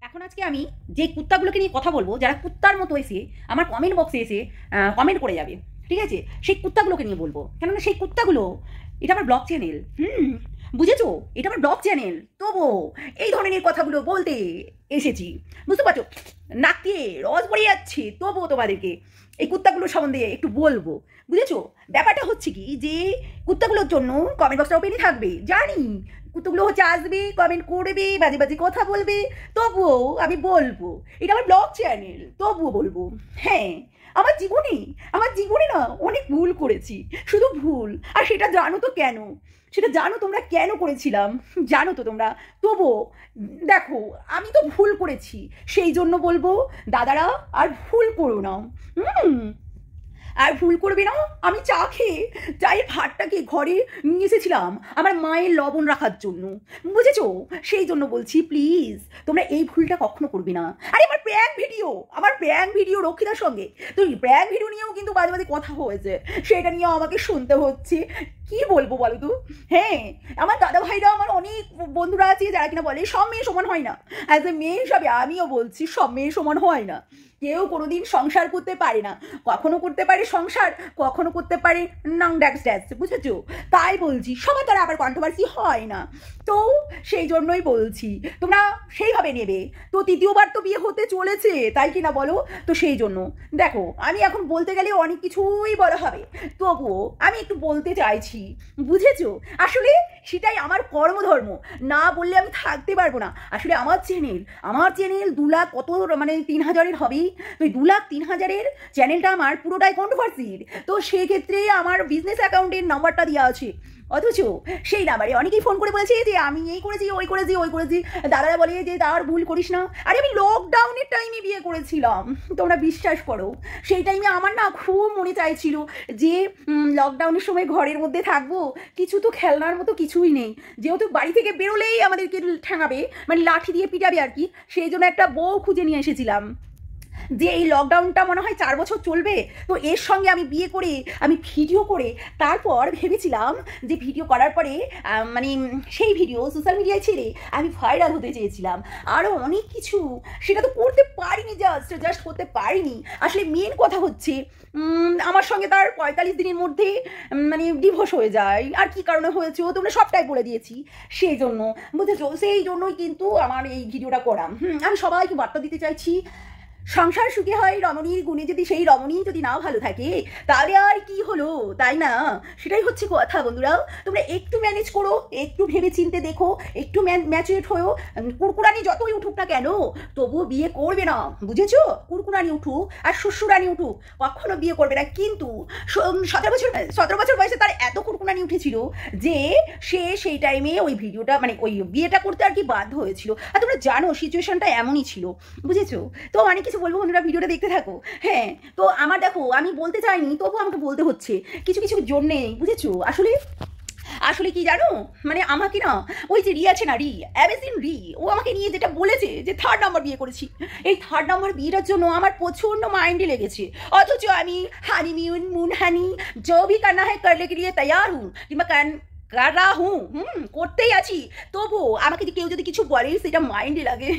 এখন আজকে আমি যে কুত্তাগুলোকে নিয়ে কথা বলবো, যারা কুত্তার মতো এসে আমার কমেন্ট বক্সে এসে কমেন্ট করে যাবে, ঠিক আছে, সেই কুত্তাগুলোকে নিয়ে বলবো। কেননা সেই কুত্তাগুলো, এটা আমার ব্লগ চ্যানেল, বুঝেছো, এটা আমার ব্লগ চ্যানেল, তবুও এই ধরনের কথাগুলো বলতে এসেছি, বুঝতে পারছো, নাকে রস বেরিয়ে যাচ্ছে, তবুও তোমাদেরকে এই কুত্তাগুলোর সম্বন্ধে একটু বলবো, বুঝেছো। ব্যাপারটা হচ্ছে কি, যে কুত্তাগুলোর জন্য কমেন্ট বক্সটা ওপেনই থাকবে, জানি কুত্তাগুলো হচ্ছে আসবে, কমেন্ট করবে, বাজে বাজে কথা বলবে, তবুও আমি বলবো, এটা আমার ব্লগ চ্যানেল, তবুও বলবো। হ্যাঁ, আমার জীবনে না অনেক ভুল করেছি, শুধু ভুল। আর সেটা জানো তো কেন, সেটা জানো তোমরা কেন করেছিলাম, জানো তো তোমরা। তবুও দেখো, আমি তো ভুল করেছি, সেই জন্য বলবো দাদারা আর ভুল করো না, আর ভুল করবে না। আমি চা খেয়ে চায়ের ভাতটাকে ঘরে নিয়ে এসেছিলাম আমার মায়ের লবণ রাখার জন্য, বুঝেছো, সেই জন্য বলছি প্লিজ তোমরা এই ভুলটা কখনো করবে না। আরে আমার প্র্যাঙ্ক ভিডিও রক্ষিতার সঙ্গে, তো এই প্র্যাঙ্ক ভিডিও নিয়েও কিন্তু মাঝে মাঝে কথা হয়েছে, সেটা নিয়েও আমাকে শুনতে হচ্ছে। কি বলবো বলো তো। হ্যাঁ, আমার দাদা ভাইরা, আমার অনেক বন্ধুরা আছে যারা কিনা বলে সব মেয়ে সমান হয় না। অ্যাজ এ মেয়ে হিসাবে আমিও বলছি সব মেয়ে সমান হয় না। কেউ কোনোদিন সংসার করতে পারে না, কখনো করতে পারে সংসার, কখনো করতে পারে নাং ড্যাক্স ড্যাক্স, বুঝেছো। তাই বলছি সবার দ্বারা আবার কন্ট্রোভার্সি হয় না, তো সেই জন্যই বলছি তোমরা সেইভাবে নেবে। তো তৃতীয়বার তো বিয়ে হতে চলেছে, তাই কিনা বলো, তো সেই জন্য দেখো, আমি এখন বলতে গেলে অনেক কিছুই বলা হবে, তবুও আমি একটু বলতে চাইছি, বুঝেছো। আসলে সেটাই আমার কর্মধর্ম, না বললে আমি থাকতে পারবো না। আসলে আমার চ্যানেল 2 লাখ কত, মানে 3,000-এর হবে, তো 2 লাখ 3,000-এর চ্যানেলটা আমার পুরোটাই কন্ট্রোভার্সির। তো সেক্ষেত্রে আমার বিজনেস অ্যাকাউন্টের নাম্বারটা দেওয়া আছে, অথচ সেই নাম্বারে অনেকেই ফোন করে বলেছে যে আমি এই করেছি, ওই করেছি। দাদারা বলে যে তার ভুল করিস না। আরে আমি লকডাউনের টাইমে বিয়ে করেছিলাম, তোমরা বিশ্বাস করো। সেই টাইমে আমার না খুব মনে চাইছিল যে লকডাউনের সময় ঘরের মধ্যে থাকবো, কিছু তো খেলনার মতো কিছুই নেই, যেহেতু বাড়ি থেকে বেরোলেই আমাদেরকে ঠেঙাবে, মানে লাঠি দিয়ে পিটাবে আর কি, সেই জন্য একটা বউ খুঁজে নিয়ে এসেছিলাম, যে এই লকডাউনটা মনে হয় 4 বছর চলবে, তো এর সঙ্গে আমি বিয়ে করে আমি ভিডিও করে তারপর ভেবেছিলাম যে ভিডিও করার পরে মানে সেই ভিডিও সোশ্যাল মিডিয়ায় ছেড়ে আমি ভাইরাল হতে চেয়েছিলাম, আরও অনেক কিছু, সেটা তো করতে পারিনি, জাস্ট করতে পারিনি। আসলে মেন কথা হচ্ছে আমার সঙ্গে তার 45 দিনের মধ্যে মানে ডিভোর্স হয়ে যায়, আর কি কারণে হয়েছে তোমরা সবটাই বলে দিয়েছি, সেই জন্য, বুঝেছো, সেই জন্যই কিন্তু আমার এই ভিডিওটা করা। আমি সবাইকে বার্তা দিতে চাইছি, সংসার সুখে হয় রমণীর গুণে, যদি সেই রমণী যদি নাও ভালো থাকে তাহলে আর কি হলো, তাই না। সেটাই হচ্ছে কথা বন্ধুরা। তোমরা একটু ম্যানেজ করো, একটু ভেবে চিনতে দেখো, একটু ম্যাচুরেট হয়েও। কুরকুরানি যতই উঠুক না কেন, তবুও বিয়ে করবে না, বুঝেছো। কুরকুরানি উঠুক আর শ্বশুরানি উঠুক, কখনো বিয়ে করবে না। কিন্তু 17 বছর বয়সে তার এত কুরকুরানি উঠেছিল যে সে সেই টাইমে ওই ভিডিওটা, মানে ওই বিয়েটা করতে আর কি বাধ্য হয়েছিল। আর তোমরা জানো সিচুয়েশনটা এমনই ছিল, বুঝেছো। তো অনেক কিছু বলবো বন্ধুরা, ভিডিওটা দেখতে থাকো। হ্যাঁ, তো আমার দেখো, আমি বলতে চাইনি, তবুও আমাকে বলতে হচ্ছে কিছু কিছু জন্যে, বুঝেছো। আসলে কি জানো, মানে আমাকে না ওই যে রি আছে না, অ্যামেজিং রি, ও আমাকে নিয়ে যেটা বলেছে যে 3rd নাম্বার বিয়ে করেছি, এই 3rd নাম্বার বিয়েটার জন্য আমার প্রচণ্ড মাইন্ডে লেগেছে। অথচ আমি মুন হানি जो भी करना है करने के लिए तैयार हूँ, কিংবা কারা করতেই আছি, তবুও আমাকে কেউ যদি কিছু বলে সেটা মাইন্ডে লাগে,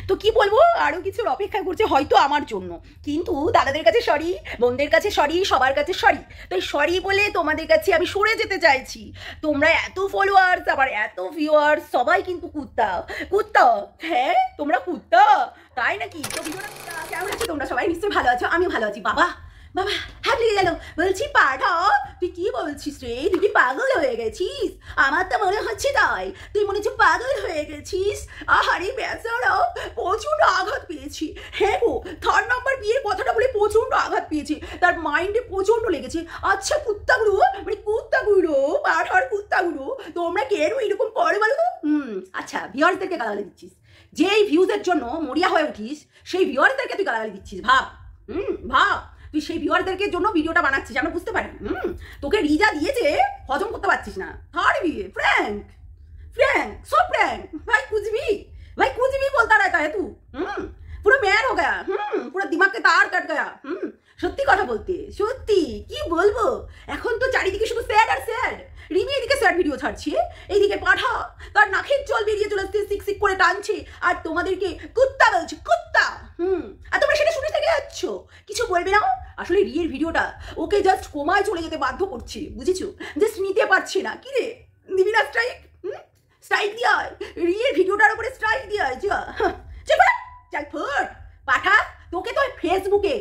তো কি বলবো, আরও কিছুর অপেক্ষা করছে হয়তো আমার জন্য। কিন্তু দাদাদের কাছে সরি, বোনদের কাছে সরি, সবার কাছে সরি। তো এই সরি বলে তোমাদের কাছে আমি সরে যেতে চাইছি। তোমরা এত ফলোয়ার্স, আবার এত ভিউয়ার্স, সবাই কিন্তু কুত্তা, হ্যাঁ তোমরা কুত্তা, তাই নাকি। তো ভিডিওটা কেমন আছে, তোমরা সবাই নিশ্চয়ই ভালো আছো, আমি ভালো আছি। বাবা হাত লেগে গেল, বলছি পাঠা, তুই কি বলছিস রে, তুই কি পাগল হয়ে গেছিস? আমার তো মনে হচ্ছে তাই, তুই মনে হচ্ছে পাগল হয়ে গেছিস। আহারে বেচারা, প্রচণ্ড আঘাত পেয়েছি। হ্যাঁ গো, 3rd নাম্বার বিয়ের কথাটা বলে প্রচণ্ড আঘাত পেয়েছে, তার মাইন্ডে প্রচণ্ড লেগেছে। আচ্ছা কুত্তাগুলো, পাঠার কুত্তাগুলো, তোমরা কেন এরকম করে বলো তো। আচ্ছা, ভিউয়ার্সদেরকে গালাগালি দিচ্ছিস, যেই ভিউজের জন্য মরিয়া হয়ে উঠিস, সেই ভিউয়ার্সদেরকে তুই গালাগালি দিচ্ছিস। ভাব তুই সেই ভিউয়ারদেরকে জন্য ভিডিওটা বানাচ্ছিস, আমরা বুঝতে পারি। তোকে রিজা দিয়েছে, হজম করতে পারছিস না। 3rd বিয়ে, फ्रैंक सब फ्रैंक, भाई कुछ भी बोलता रहता है तू। पूरा मैन हो गया, पूरा दिमाग के तार कट गया। সত্যি কথা বলতে, সত্যি কি বলবো, এখন তো চারিদিকে শুধু স্যাড আর স্যাড। রিমি এদিকে স্যাড ভিডিও ছাড়ছে, এইদিকে পাঠা তার নাকের জল বেরিয়ে চলে আসছে, সিক করে টানছে, আর তোমাদেরকে কুত্তা বলছে কুত্তা। আর তোমরা সেটা শুনে থেকে যাচ্ছ, কিছু বলবে না। আসলে রিয়ের ভিডিওটা ওকে জাস্ট কোমায় চলে যেতে বাধ্য করছে, বুঝেছো? জাস্ট নিতে পারছে না। কি রে, দিবি না স্ট্রাইক? স্ট্রাইক দিয়ে হয়, রিয়ের ভিডিওটার উপরে স্ট্রাইক দিয়ে হয়। চল ফুট পাঠা। তোকে তো ফেসবুকে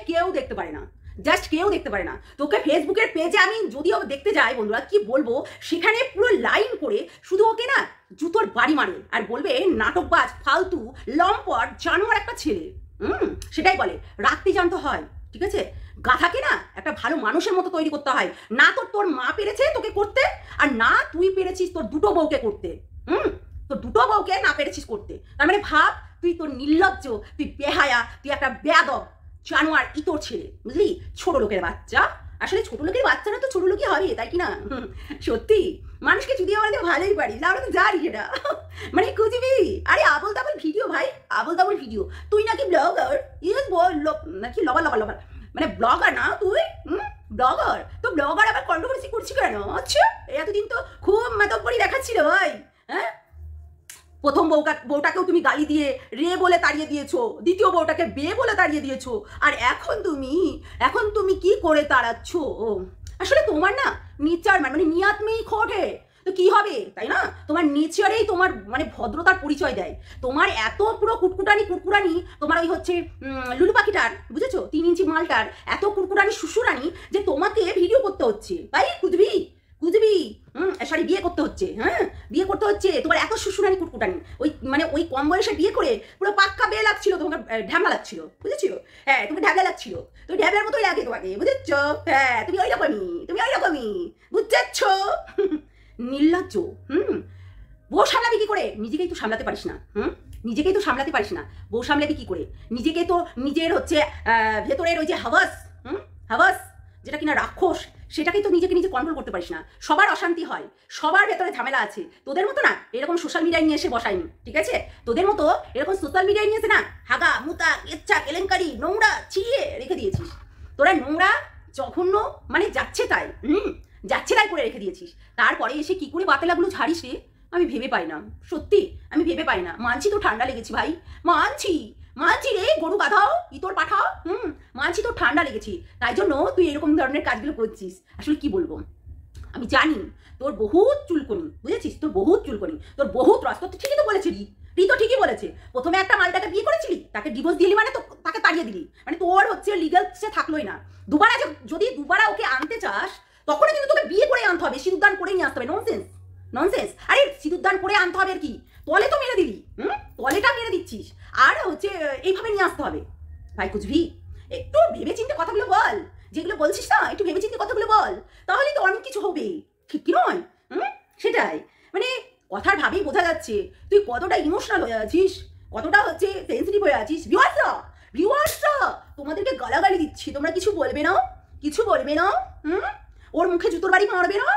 কেউ দেখতে পারে না, জাস্ট কেউ দেখতে পারে না। তোকে ফেসবুকের পেজে আমি যদিও দেখতে যাই বন্ধুরা, কি বলবো, সেখানে পুরো লাইন করে শুধু ওকে না জুতোর বাড়ি মারে আর বলবে নাটকবাজ, ফালতু, লম্পট, জানোয়ার একটা ছেলে। সেটাই বলে, রাখতে জানতে হয়, ঠিক আছে? গাধাকে না একটা ভালো মানুষের মতো তৈরি করতে হয়। না তোর মা পেরেছে তোকে করতে, আর না তুই পেরেছিস তোর দুটো বউকে করতে। তোর দুটো বউকে না পেরেছিস করতে, তার মানে ভাব তুই, তোর নির্লজ্জ, তুই বেহায়া, তুই একটা বেয়াদব, জানোয়ার, ইতর ছেলে, বুঝলি? ছোট লোকের বাচ্চা। আসলে ছোট লোকের বাচ্চারা তো ছোট লোকই হবে, তাই কি না? সত্যি মানুষকে যদি আমাদের ভালোই পারি, আমরা তো জানি সেটা। মানে খুঁজবি, আরে আবল তাবল ভিডিও ভাই, আবল তাবল ভিডিও। তুই নাকি ব্লগার, ইয়েস বল, নাকি লবার, মানে ব্লগার না তুই, ব্লগার। তো ব্লগার আবার কন্ট্রোভার্সি করছি কেন? আচ্ছা, এতদিন তো খুব মাতব্বরি দেখাচ্ছিল ভাই। হ্যাঁ, প্রথম বউটাকেও তুমি গালি দিয়ে রে বলে তাড়িয়ে দিয়েছো, দ্বিতীয় বউটাকে বে বলে তাড়িয়ে দিয়েছো, আর এখন তুমি কি করে তাড়াচ্ছ? আসলে তোমার না নেচার মানে নিয়াত মেই খোটে, তো কি হবে, তাই না? তোমার নেচারেই তোমার মানে ভদ্রতার পরিচয় দেয়। তোমার এত পুরো কুটকুটানি তোমার ওই হচ্ছে লুলু পাখিটার, বুঝেছো, 3 ইঞ্চি মালটার এত কুটকুটানি শ্বশুরানি যে তোমাকে ভিডিও করতে হচ্ছে, তাই কুদবি সরি বিয়ে করতে হচ্ছে। হ্যাঁ, বিয়ে করতে হচ্ছে, তোমার এত শ্বশুরানি কুটকুটানি। ওই কম বয়সে বিয়ে করে পুরো পাক্কা বিয়ে লাগছিল, তোমাকে ঢ্যামলা লাগছিল, বুঝেছো? হ্যাঁ, তুমি ঢ্যাবলা লাগছিল, তো ঢ্যাবলার মতোই লাগে তোমাকে, বুঝেছো? হ্যাঁ, তুমি ওই রকমই, বুঝেছ? নির্লজ্জ। বউ সামলাবি কি করে? নিজেকেই তো সামলাতে পারিস না। বউ সামলাবি কি করে? নিজেকে তো নিজের হচ্ছে ভেতরের ওই যে হাওয়াস যেটা কিনা রাক্ষস, সেটাকেই তো নিজেকে নিজে কন্ট্রোল করতে পারিস না। সবার অশান্তি হয়, সবার ভেতরে ঝামেলা আছে। তোদের মতো না এরকম সোশ্যাল মিডিয়ায় নিয়ে এসে বসায়নি, ঠিক আছে? তোদের মতো এরকম সোশ্যাল মিডিয়ায় নিয়ে এসে না হাগা মুতা কেচ্ছা কেলেঙ্কারি নোংরা ছিঁড়িয়ে রেখে দিয়েছিস। তোরা নোংরা জঘন্য মানে যাচ্ছে তাই করে রেখে দিয়েছিস। তারপরে এসে কি করে বাতেলাগুলো ঝাড়িস রে, আমি ভেবে পাই না, সত্যি আমি ভেবে পাই না। মানছি তো ঠান্ডা লেগেছি ভাই, মানছি রে, গরু গাধাও, ইতর পাঠাও, মানছি তো ঠান্ডা লেগেছি, তাই জন্য তুই এরকম ধরনের কাজগুলো করছিস। আসলে কি বলবো, আমি জানি তোর বহুত চুলকনি, বুঝেছিস? তোর বহুত রস। তোর ঠিকই তো বলেছে রি তো ঠিকই বলেছে। প্রথমে একটা মালটাকে বিয়ে করেছিলি, তাকে ডিভোর্স দিলি মানে তো তাকে তাড়িয়ে দিলি, মানে তোর হচ্ছে লিগাল সে থাকলোই না। যদি দুবারা ওকে আনতে চাস, তখন কিন্তু তোকে বিয়ে করে আনতে হবে, সিঁদুরদান করে নিয়ে আসতে হবে। ননসেন্স। আরে সিঁদুরদান করে আনতে হবে আর কি, তলে তো মেরে দিলি, তলেটা মেরে দিচ্ছিস, আর হচ্ছে এইভাবে নিয়ে আসতে হবে। ভাই কুচবি, একটু ভেবেচিন্তে কথাগুলো বল, যেগুলো বলছিস না একটু ভেবেচিন্তে কথাগুলো বল, তাহলে তো অনেক কিছু হবে, ঠিক কি নয়? সেটাই, মানে কথার ভাবেই বোঝা যাচ্ছে তুই কতটা ইমোশনাল হয়ে আছিস, কতটা হচ্ছে সেন্সিটিভ হয়ে আছিস। ভিউয়ার্সরা তোমাদেরকে গালাগালি দিচ্ছি, তোমরা কিছু বলবে না? ওর মুখে জুতোর বাড়ি মারবে না?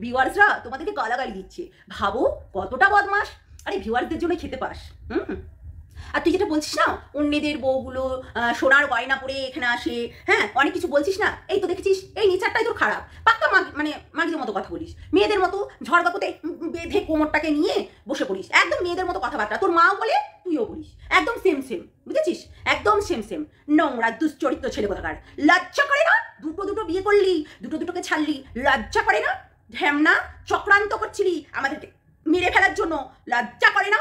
ভিউয়ার্সরা তোমাদেরকে গালাগালি দিচ্ছে, ভাবো কতটা বদমাস। আরে ভিউয়ার্সদের জন্য খেতে পাস। আর তুই যেটা বলছিস না, অন্যদের বউগুলো সোনার গয়না পরে এখানে আসে, হ্যাঁ, অনেক কিছু বলছিস না, এই তো দেখেছিস, এই নেচারটাই তোর খারাপ। পাক্কা মানে মাগিদের মতো কথা বলিস, মেয়েদের মতো ঝড়গাকুতে বেঁধে কোমরটাকে নিয়ে বসে পড়িস, একদম মেয়েদের মতো কথাবার্তা তোর মাও বলে তুইও বলিস, একদম সেম, বুঝেছিস? একদম সেম নোংরা দুশ্চরিত্র ছেলে কোথাকার। লজ্জা করে না? দুটো বিয়ে করলি, দুটোকে ছাড়লি, লজ্জা করে না? ঢ্যামনা চক্রান্ত করছিলি আমাদেরকে মেরে ফেলার জন্য, লজ্জা করে না?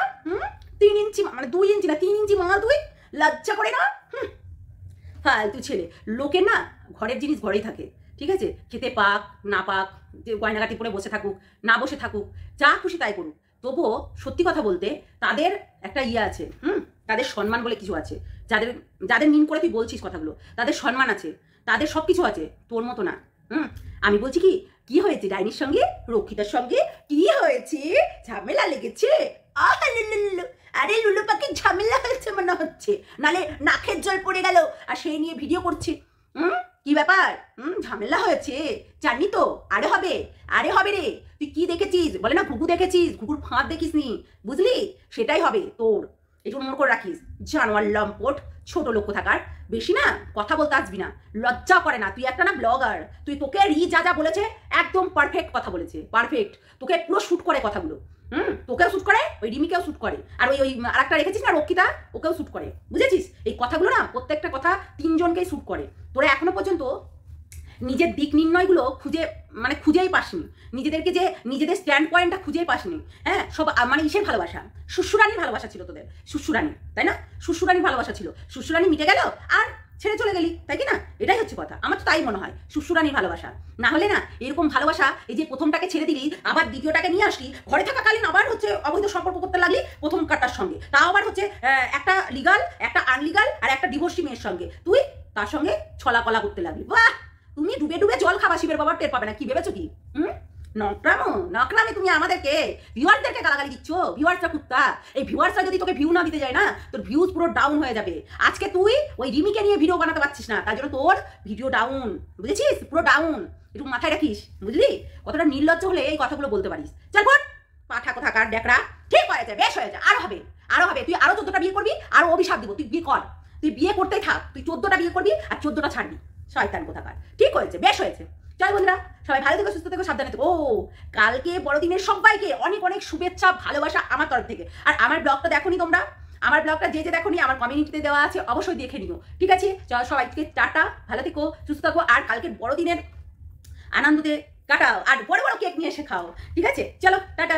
3 ইঞ্চি মানে 2 ইঞ্চি না 3 ইঞ্চি মাল, তুই লজ্জা করে না? হ্যাঁ, তুই ছেলে, লোকের না ঘরের জিনিস ঘরেই থাকে, ঠিক আছে? খেতে পাক না পাক, যে গয়নাগাটি পরে বসে থাকুক না বসে থাকুক, যা খুশি তাই করুক, তবুও সত্যি কথা বলতে তাদের একটা আছে, তাদের সম্মান বলে কিছু আছে। যাদের মিন করে তুই বলছিস কথাগুলো, তাদের সম্মান আছে, তাদের সব কিছু আছে, তোর মতো না। আমি বলছি কি হয়েছে ডাইনির সঙ্গে, রক্ষিতার সঙ্গে কি হয়েছে? ঝামেলা লেগেছে? আরে লুলু পাখির ঝামেলা হয়েছে মনে হচ্ছে, নালে নাকের জল পড়ে গেল আর সেই নিয়ে ভিডিও করছে। কি ব্যাপার? ঝামেলা হয়েছে জানি তো, আরে হবে রে। তুই কি দেখেছিস? বলে না ঘুঘু দেখেছিস, ঘুঘুর ফাঁদ দেখিস নি, বুঝলি? সেটাই হবে তোর, একটু মনে করে রাখিস। জানোয়ার লম্পট ছোট লোক থাকার, বেশি না কথা বলতে আসবি না, লজ্জা করে না? তুই একটা না ব্লগার, তোকে যা বলেছে একদম পারফেক্ট কথা বলেছে, পারফেক্ট, তোকে পুরো শুট করে কথাগুলো, তোকেও শ্যুট করে, ওই রিমিকেও শ্যুট করে, আর ওই আরেকটা রেখেছিস না রক্ষিতা, ওকেও শ্যুট করে, বুঝেছিস? এই কথাগুলো না প্রত্যেকটা কথা তিনজনকেই শ্যুট করে। তোরা এখনো পর্যন্ত নিজের দিক নির্ণয়গুলো খুঁজেই পাসনি, নিজেদেরকে যে নিজেদের স্ট্যান্ড পয়েন্টটা খুঁজেই পাসনি। হ্যাঁ, সব মানে ইসের ভালোবাসা, শ্বশুরানির ভালোবাসা ছিল তোদের, শ্বশুরানি, তাই না? শ্বশুরানির ভালোবাসা ছিল, শ্বশুরানি মিটে গেল আর ছেড়ে চলে গেলি, তাই কি না? এটাই হচ্ছে কথা, আমার তো তাই মনে হয়, শ্বশুরানির ভালোবাসা। না হলে না এরকম ভালোবাসা, এই যে প্রথমটাকে ছেড়ে দিলি, আবার দ্বিতীয়টাকে নিয়ে আসলি, ঘরে থাকাকালীন আবার হচ্ছে অবৈধ সম্পর্ক করতে লাগলি প্রথম কাটার সঙ্গে, তাও আবার হচ্ছে একটা লিগাল, একটা আনলিগাল, আর একটা ডিভোর্সি মেয়ের সঙ্গে তুই তার সঙ্গে ছলা কলা করতে লাগলি। বাহ, তুমি ডুবে ডুবে জল খাবা, শিবের বাবা টের পাবে না, কি ভেবেছো কি? নকরামে তুমি আমাদেরকে ভিউয়ারদেরকে গালাগালি দিচ্ছ। ভিউয়ার্সরা কুত্তা, এই ভিউয়ার্সরা যদি তোকে ভিউ না দিতে যায় না, তোর ভিউজ পুরো ডাউন হয়ে যাবে। আজকে তুই ওই রিমিকে নিয়ে ভিডিও বানাতে পারছিস না, তার জন্য তোর ভিডিও ডাউন, বুঝেছিস? পুরো ডাউন, একটু মাথায় রাখিস, বুঝলি? কতটা নির্লজ্জ হলে এই কথাগুলো বলতে পারিস। চল বল, পাঠা কোথাকার ডেকরা। ঠিক হয়েছে, বেশ হয়েছে, আরো হবে, আরো হবে। তুই আরো 14টা বিয়ে করবি, আরো অভিশাপ দিব, তুই বিয়ে কর, তুই বিয়ে করতেই থাক, তুই 14টা বিয়ে করবি আর 14টা ছাড়বি, শয়তান কোথাকার। ঠিক হয়েছে, বেশ হয়েছে। চল বন্ধুরা, সবাই ভালো থেকো, সুস্থ থেকো, সাবধানে থেকো। কালকে বড়দিনের সবাইকে অনেক অনেক শুভেচ্ছা, ভালোবাসা আমার তরফ থেকে। আর আমার ব্লগটা দেখোনি তোমরা, আমার ব্লগটা যে দেখোনি আমার কমিউনিটিতে দেওয়া আছে, অবশ্যই দেখে নিও, ঠিক আছে? চল সবাইকে টাটা, ভালো থেকো, সুস্থ থাকো, আর কালকের বড়দিনের আনন্দতে কাটাও, আর বড় বড় কেক নিয়ে এসে খাও, ঠিক আছে? চলো টাটা।